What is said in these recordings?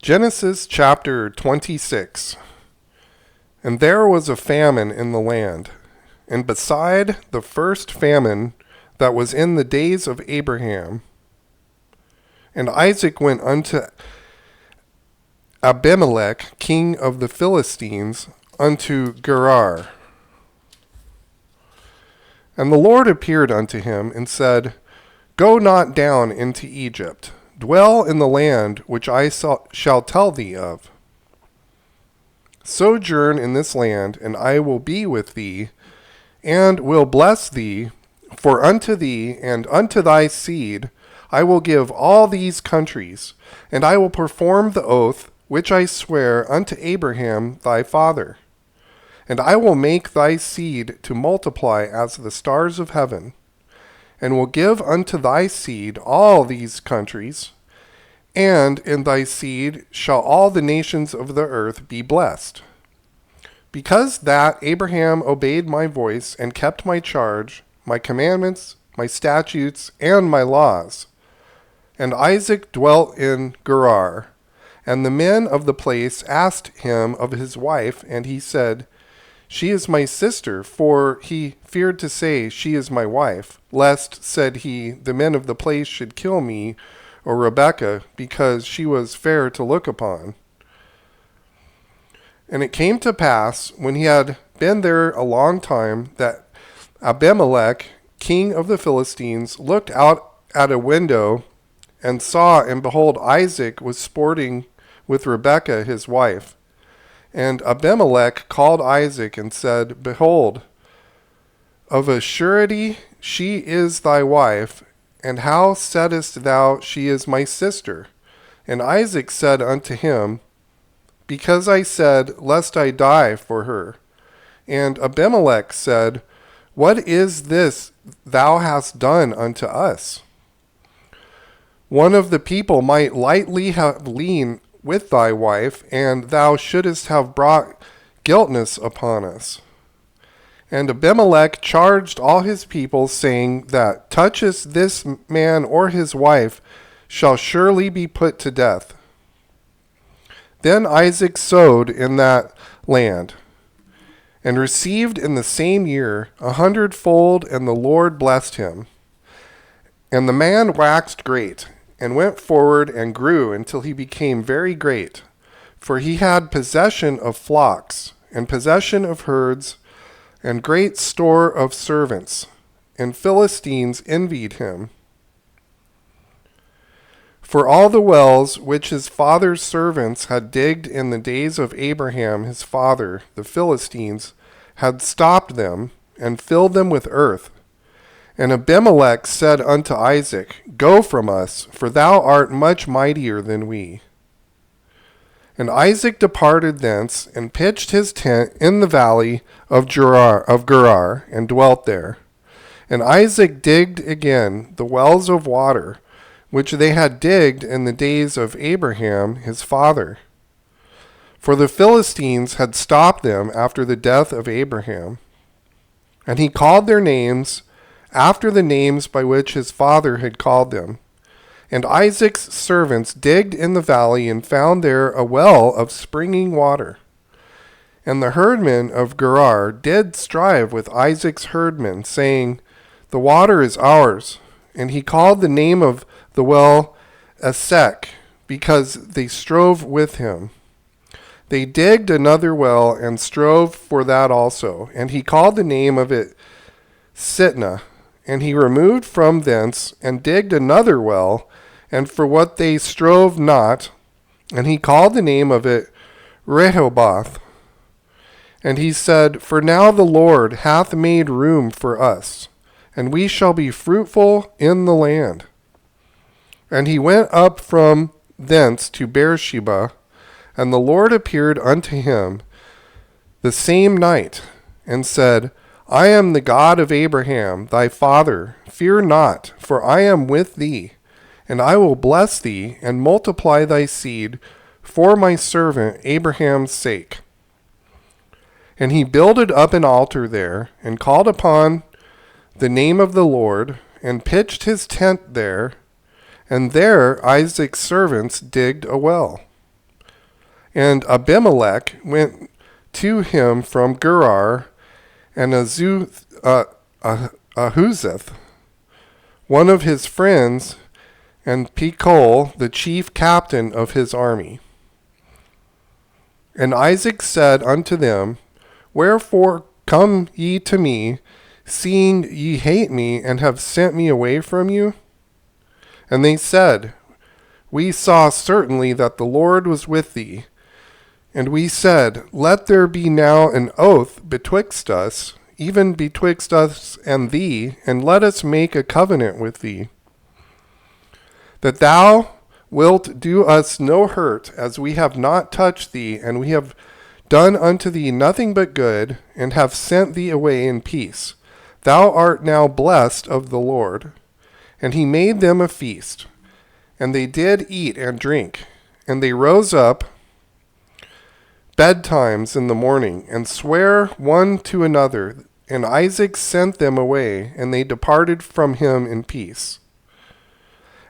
Genesis chapter 26. And there was a famine in the land, and beside the first famine that was in the days of Abraham. And Isaac went unto Abimelech, king of the Philistines, unto Gerar. And the Lord appeared unto him, and said, Go not down into Egypt. Dwell in the land which I shall tell thee of. Sojourn in this land, and I will be with thee, and will bless thee, for unto thee and unto thy seed I will give all these countries, and I will perform the oath which I swear unto Abraham thy father. And I will make thy seed to multiply as the stars of heaven, and will give unto thy seed all these countries, and in thy seed shall all the nations of the earth be blessed. Because that Abraham obeyed my voice and kept my charge, my commandments, my statutes, and my laws. And Isaac dwelt in Gerar. And the men of the place asked him of his wife, and he said, She is my sister, for he feared to say, She is my wife, lest, said he, the men of the place should kill me, or Rebekah, because she was fair to look upon. And it came to pass, when he had been there a long time, that Abimelech, king of the Philistines, looked out at a window, and saw, and behold, Isaac was sporting with Rebekah his wife. And Abimelech called Isaac and said, Behold, of a surety she is thy wife, and how saidst thou, She is my sister? And Isaac said unto him, Because I said, Lest I die for her. And Abimelech said, What is this thou hast done unto us? One of the people might lightly have lain with thy wife, and thou shouldest have brought guiltness upon us. And Abimelech charged all his people, saying, That toucheth this man or his wife shall surely be put to death. Then Isaac sowed in that land, and received in the same year 100-fold, and the Lord blessed him. And the man waxed great, and went forward and grew until he became very great. For he had possession of flocks, and possession of herds, and great store of servants, and Philistines envied him. For all the wells which his father's servants had digged in the days of Abraham his father, the Philistines, had stopped them, and filled them with earth. And Abimelech said unto Isaac, Go from us, for thou art much mightier than we. And Isaac departed thence, and pitched his tent in the valley of Gerar, and dwelt there. And Isaac digged again the wells of water, which they had digged in the days of Abraham his father. For the Philistines had stopped them after the death of Abraham. And he called their names after the names by which his father had called them. And Isaac's servants digged in the valley, and found there a well of springing water. And the herdmen of Gerar did strive with Isaac's herdmen, saying, The water is ours. And he called the name of the well Esek, because they strove with him. They digged another well, and strove for that also. And he called the name of it Sitnah. And he removed from thence, and digged another well, and for what they strove not, and he called the name of it Rehoboth. And he said, For now the Lord hath made room for us, and we shall be fruitful in the land. And he went up from thence to Beersheba, and the Lord appeared unto him the same night, and said, I am the God of Abraham thy father. Fear not, for I am with thee, and I will bless thee, and multiply thy seed for my servant Abraham's sake. And he builded up an altar there, and called upon the name of the Lord, and pitched his tent there, and there Isaac's servants digged a well. And Abimelech went to him from Gerar, and Ahuzeth, one of his friends, and Pekol, the chief captain of his army. And Isaac said unto them, Wherefore come ye to me, seeing ye hate me, and have sent me away from you? And they said, We saw certainly that the Lord was with thee. And we said, Let there be now an oath betwixt us, even betwixt us and thee, and let us make a covenant with thee, that thou wilt do us no hurt, as we have not touched thee, and we have done unto thee nothing but good, and have sent thee away in peace. Thou art now blessed of the Lord. And he made them a feast. And they did eat and drink. And they rose up betimes in the morning, and sware one to another. And Isaac sent them away, and they departed from him in peace.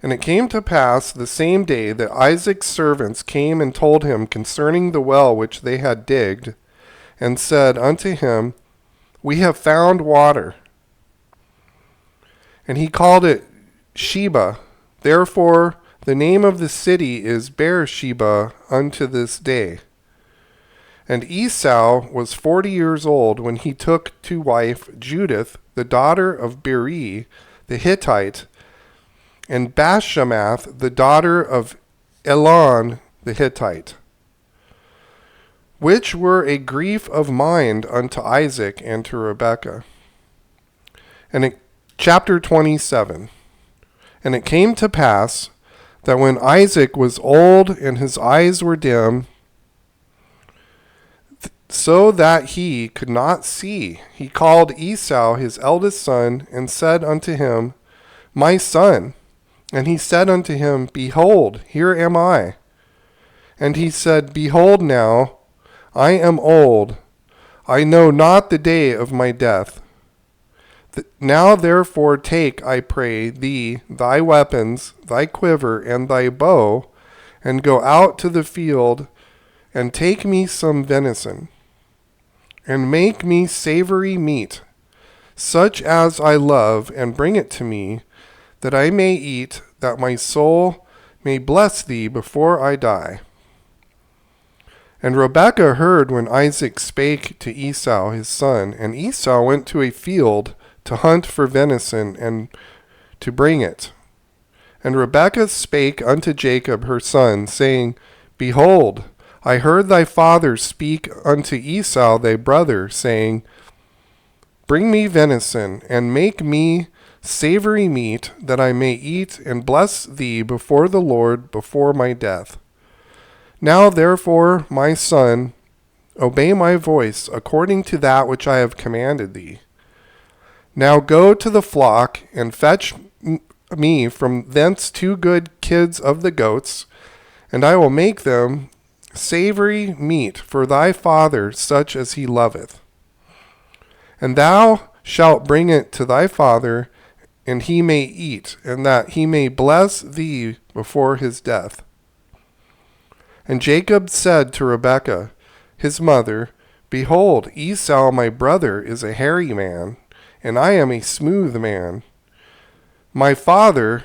And it came to pass the same day that Isaac's servants came and told him concerning the well which they had digged, and said unto him, We have found water. And he called it Sheba. Therefore the name of the city is Beersheba unto this day. And Esau was 40 years old when he took to wife Judith, the daughter of Beeri the Hittite, and Bashemath, the daughter of Elon the Hittite, which were a grief of mind unto Isaac and to Rebekah. And chapter 27. And it came to pass that when Isaac was old and his eyes were dim, so that he could not see, he called Esau his eldest son, and said unto him, My son. And he said unto him, Behold, here am I. And he said, Behold now, I am old, I know not the day of my death. Now therefore take, I pray thee, thy weapons, thy quiver, and thy bow, and go out to the field, and take me some venison, and make me savory meat, such as I love, and bring it to me, that I may eat, that my soul may bless thee before I die. And Rebekah heard when Isaac spake to Esau his son, and Esau went to a field to hunt for venison, and to bring it. And Rebekah spake unto Jacob her son, saying, Behold, I heard thy father speak unto Esau thy brother, saying, Bring me venison, and make me savory meat, that I may eat and bless thee before the Lord before my death. Now therefore, my son, obey my voice according to that which I have commanded thee. Now go to the flock, and fetch me from thence 2 good kids of the goats, and I will make them savory meat for thy father, such as he loveth. And thou shalt bring it to thy father, and he may eat, and that he may bless thee before his death. And Jacob said to Rebekah, his mother, Behold, Esau my brother is a hairy man, and I am a smooth man. My father,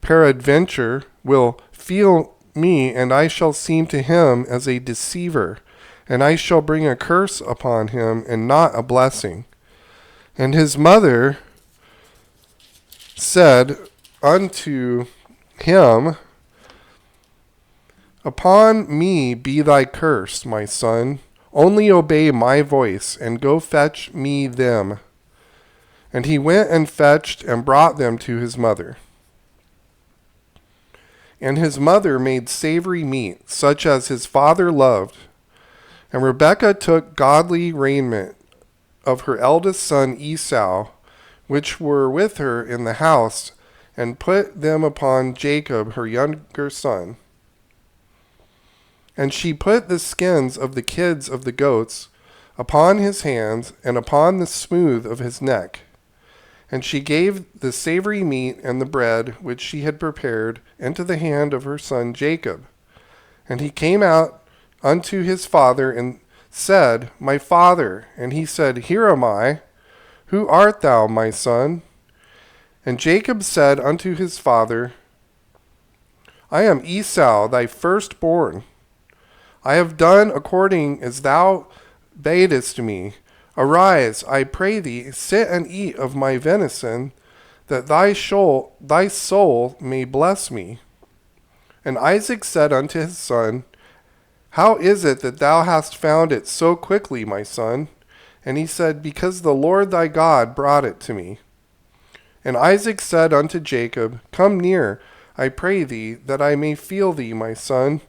peradventure, will feel me, and I shall seem to him as a deceiver, and I shall bring a curse upon him, and not a blessing. And his mother said unto him, Upon me be thy curse, my son. Only obey my voice, and go fetch me them. And he went and fetched and brought them to his mother. And his mother made savory meat, such as his father loved. And Rebekah took godly raiment of her eldest son Esau, which were with her in the house, and put them upon Jacob her younger son. And she put the skins of the kids of the goats upon his hands, and upon the smooth of his neck. And she gave the savory meat and the bread which she had prepared into the hand of her son Jacob. And he came out unto his father and said, My father. And he said, Here am I. Who art thou, my son? And Jacob said unto his father, I am Esau, thy firstborn. I have done according as thou badest me. Arise, I pray thee, sit and eat of my venison, that thy soul may bless me. And Isaac said unto his son, How is it that thou hast found it so quickly, my son? And he said, Because the Lord thy God brought it to me. And Isaac said unto Jacob, Come near, I pray thee, that I may feel thee, my son,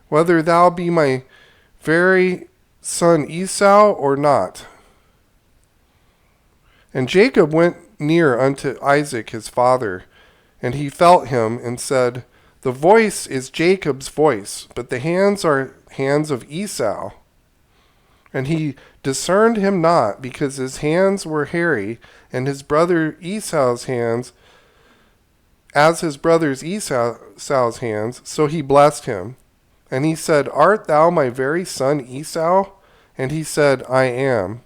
whether thou be my very son Esau or not. And Jacob went near unto Isaac his father, and he felt him, and said, The voice is Jacob's voice, but the hands are hands of Esau. And he discerned him not, because his hands were hairy, and his brother Esau's hands as his brother's Esau's hands. So he blessed him. And he said, Art thou my very son Esau? And he said, I am.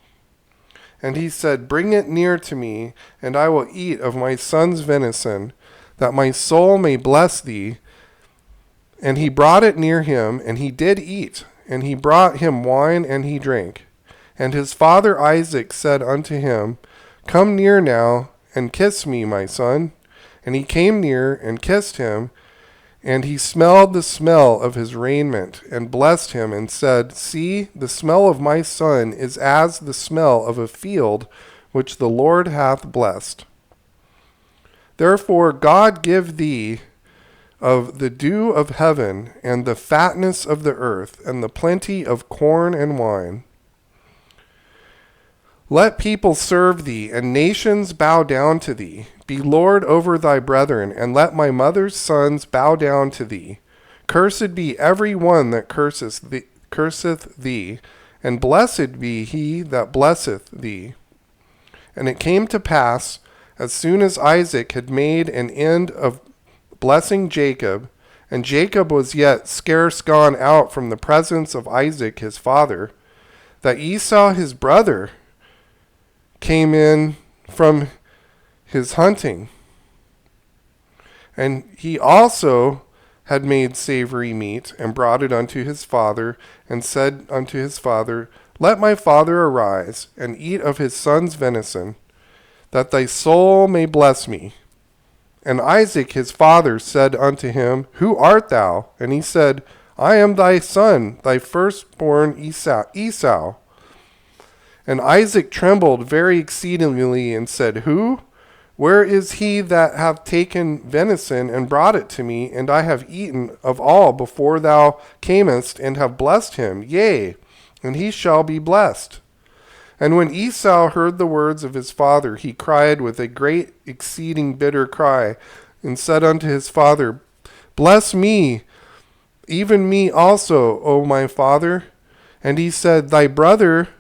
And he said, Bring it near to me, and I will eat of my son's venison, that my soul may bless thee. And he brought it near him, and he did eat. And he brought him wine, and he drank. And his father Isaac said unto him, Come near now, and kiss me, my son. And he came near, and kissed him. And he smelled the smell of his raiment, and blessed him, and said, See, the smell of my son is as the smell of a field which the Lord hath blessed. Therefore God give thee of the dew of heaven, and the fatness of the earth, and the plenty of corn and wine. Let people serve thee, and nations bow down to thee. Be Lord over thy brethren, and let my mother's sons bow down to thee. Cursed be every one that curseth thee, and blessed be he that blesseth thee. And it came to pass, as soon as Isaac had made an end of blessing Jacob, and Jacob was yet scarce gone out from the presence of Isaac his father, that Esau his brother came in from his hunting. And he also had made savory meat, and brought it unto his father, and said unto his father, Let my father arise, and eat of his son's venison, that thy soul may bless me. And Isaac his father said unto him, Who art thou? And he said, I am thy son, thy firstborn Esau. And Isaac trembled very exceedingly, and said, Who? Where is he that hath taken venison, and brought it to me? And I have eaten of all before thou camest, and have blessed him. Yea, and he shall be blessed. And when Esau heard the words of his father, he cried with a great exceeding bitter cry, and said unto his father, Bless me, even me also, O my father. And he said, Thy brother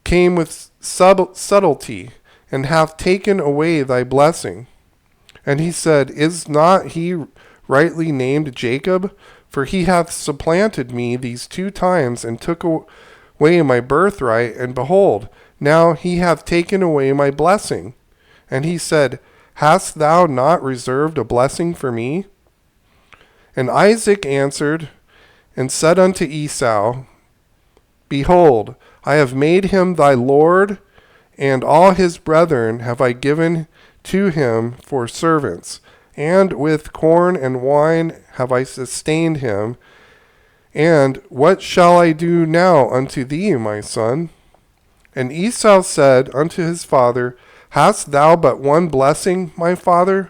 came with subtlety, and hath taken away thy blessing. And he said, Is not he rightly named Jacob? For he hath supplanted me these 2 times, and took away my birthright, and behold, now he hath taken away my blessing. And he said, Hast thou not reserved a blessing for me? And Isaac answered and said unto Esau, Behold, I have made him thy lord, and all his brethren have I given to him for servants, and with corn and wine have I sustained him. And what shall I do now unto thee, my son? And Esau said unto his father, Hast thou but one blessing, my father?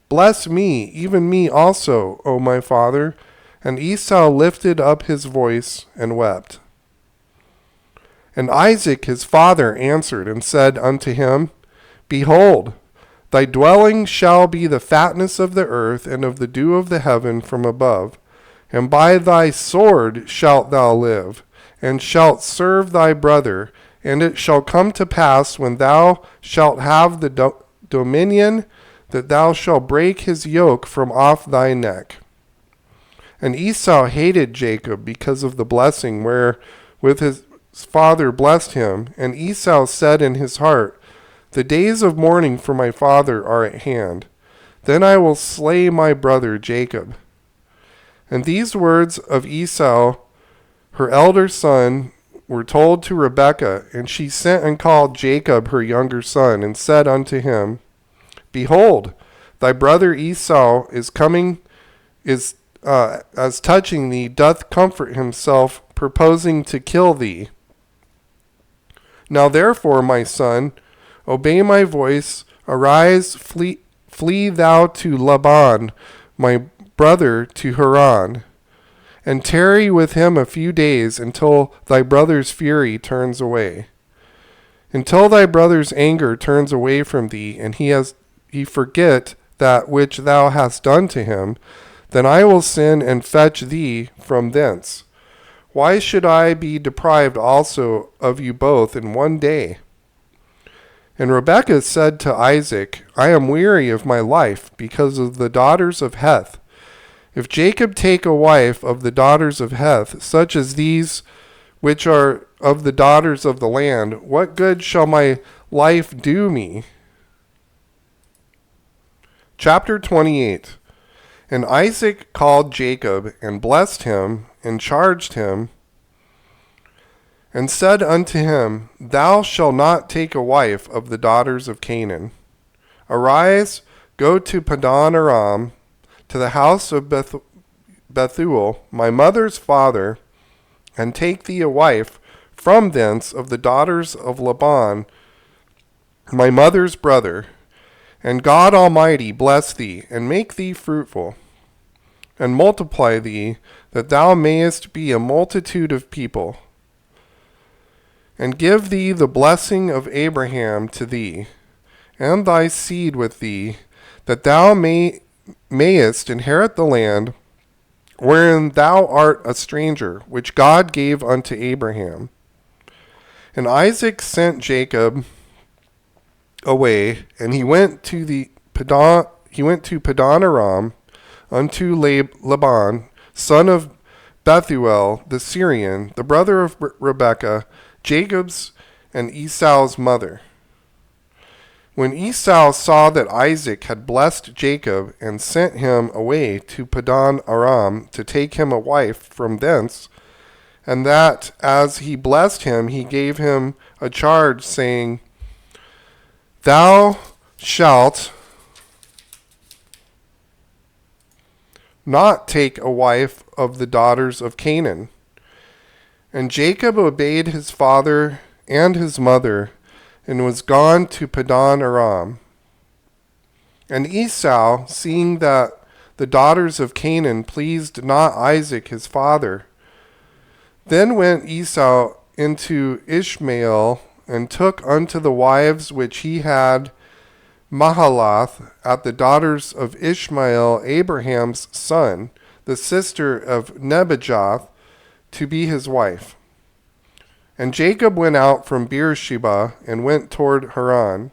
Bless me, even me also, O my father. And Esau lifted up his voice and wept. And Isaac his father answered and said unto him, Behold, thy dwelling shall be the fatness of the earth, and of the dew of the heaven from above. And by thy sword shalt thou live, and shalt serve thy brother. And it shall come to pass, when thou shalt have the dominion, that thou shalt break his yoke from off thy neck. And Esau hated Jacob because of the blessing wherewith his father blessed him. And Esau said in his heart, the days of mourning for my father are at hand. Then I will slay my brother Jacob. And these words of Esau, her elder son, were told to Rebekah, and she sent and called Jacob her younger son, and said unto him, behold, thy brother Esau is coming, as touching thee, doth comfort himself, purposing to kill thee. Now therefore, my son, obey my voice, arise, flee thou to Laban, my brother, to Haran, and tarry with him a few days until thy brother's fury turns away. Until thy brother's anger turns away from thee, and he forget that which thou hast done to him, then I will send and fetch thee from thence. Why should I be deprived also of you both in one day? And Rebekah said to Isaac, I am weary of my life because of the daughters of Heth. If Jacob take a wife of the daughters of Heth, such as these which are of the daughters of the land, what good shall my life do me? Chapter 28. And Isaac called Jacob, and blessed him, and charged him, and said unto him, thou shalt not take a wife of the daughters of Canaan. Arise, go to Padan Aram, to the house of Bethuel, my mother's father, and take thee a wife from thence of the daughters of Laban, my mother's brother. And God Almighty bless thee, and make thee fruitful, and multiply thee, that thou mayest be a multitude of people, and give thee the blessing of Abraham to thee, and thy seed with thee, that thou mayest inherit the land wherein thou art a stranger, which God gave unto Abraham. And Isaac sent Jacob away, and he went to Padan Aram unto Laban, son of Bethuel the Syrian, the brother of Rebekah, Jacob's and Esau's mother. When Esau saw that Isaac had blessed Jacob, and sent him away to Padan Aram to take him a wife from thence, and that as he blessed him, he gave him a charge, saying, thou shalt not take a wife of the daughters of Canaan. And Jacob obeyed his father and his mother, and was gone to Padan Aram. And Esau, seeing that the daughters of Canaan pleased not Isaac his father, then went Esau into Ishmael, and took unto the wives which he had Mahalath at the daughters of Ishmael, Abraham's son, the sister of Nebajoth, to be his wife. And Jacob went out from Beersheba, and went toward Haran.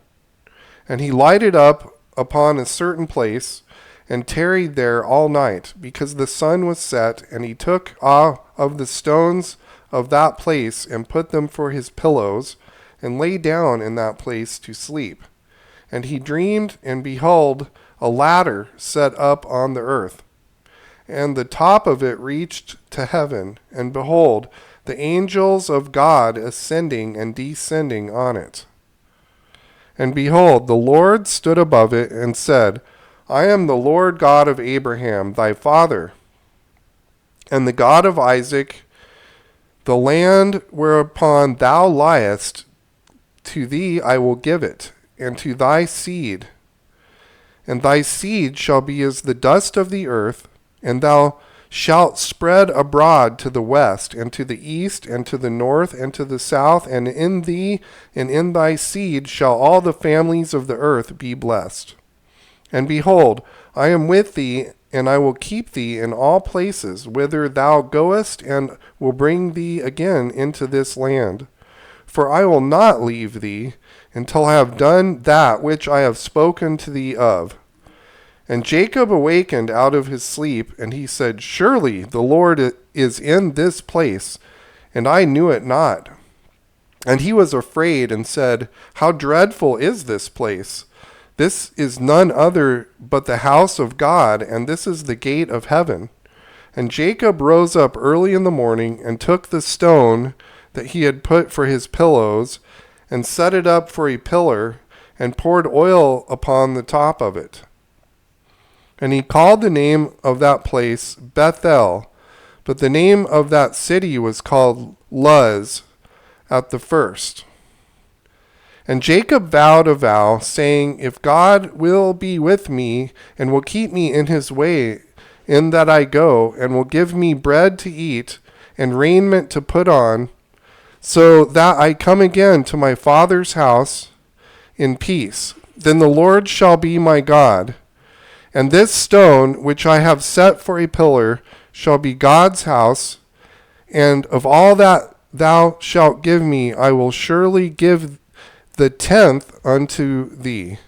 And he lighted up upon a certain place, and tarried there all night, because the sun was set. And he took of the stones of that place, and put them for his pillows, and lay down in that place to sleep. And he dreamed, and behold, a ladder set up on the earth, and the top of it reached to heaven, and behold, the angels of God ascending and descending on it. And behold, the Lord stood above it, and said, I am the Lord God of Abraham thy father, and the God of Isaac. The land whereupon thou liest, to thee I will give it, and to thy seed. And thy seed shall be as the dust of the earth, and thou shalt spread abroad to the west, and to the east, and to the north, and to the south, and in thee and in thy seed shall all the families of the earth be blessed. And behold, I am with thee, and I will keep thee in all places whither thou goest, and will bring thee again into this land. For I will not leave thee until I have done that which I have spoken to thee of. And Jacob awakened out of his sleep, and he said, Surely the Lord is in this place, and I knew it not. And he was afraid and said, How dreadful is this place! This is none other but the house of God, and this is the gate of heaven. And Jacob rose up early in the morning, and took the stone that he had put for his pillows, and set it up for a pillar, and poured oil upon the top of it. And he called the name of that place Bethel, but the name of that city was called Luz at the first. And Jacob vowed a vow, saying, If God will be with me, and will keep me in his way, in that I go, and will give me bread to eat, and raiment to put on, so that I come again to my father's house in peace, then the Lord shall be my God. And this stone, which I have set for a pillar, shall be God's house, and of all that thou shalt give me, I will surely give the 10th unto thee.